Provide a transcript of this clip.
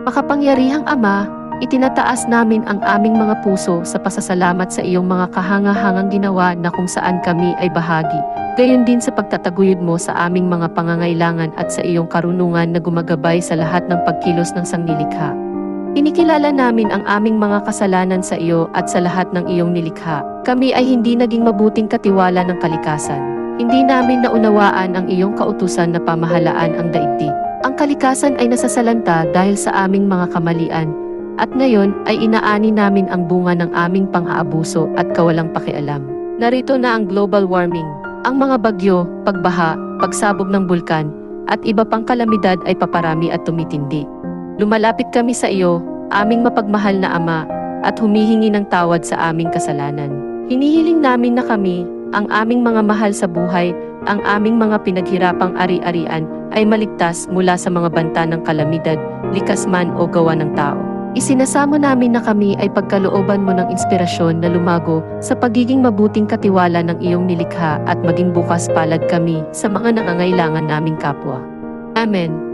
Makapangyarihang Ama, itinataas namin ang aming mga puso sa pasasalamat sa iyong mga kahanga-hangang ginawa na kung saan kami ay bahagi. Gayon din sa pagtataguyod mo sa aming mga pangangailangan at sa iyong karunungan na gumagabay sa lahat ng pagkilos ng sangnilikha. Kinikilala namin ang aming mga kasalanan sa iyo at sa lahat ng iyong nilikha. Kami ay hindi naging mabuting katiwala ng kalikasan. Hindi namin naunawaan ang iyong kautusan na pamahalaan ang daigdig. Ang kalikasan ay nasasalanta dahil sa aming mga kamalian, at ngayon ay inaani namin ang bunga ng aming pang-aabuso at kawalang pakialam. Narito na ang global warming. Ang mga bagyo, pagbaha, pagsabog ng bulkan, at iba pang kalamidad ay paparami at tumitindi. Lumalapit kami sa iyo, aming mapagmahal na Ama, at humihingi ng tawad sa aming kasalanan. Hinihiling namin na kami, ang aming mga mahal sa buhay, ang aming mga pinaghirapang ari-arian, ay maligtas mula sa mga banta ng kalamidad, likas man o gawa ng tao. Isinasamo namin na kami ay pagkalooban mo ng inspirasyon na lumago sa pagiging mabuting katiwala ng iyong nilikha at maging bukas palad kami sa mga nangangailangan naming kapwa. Amen.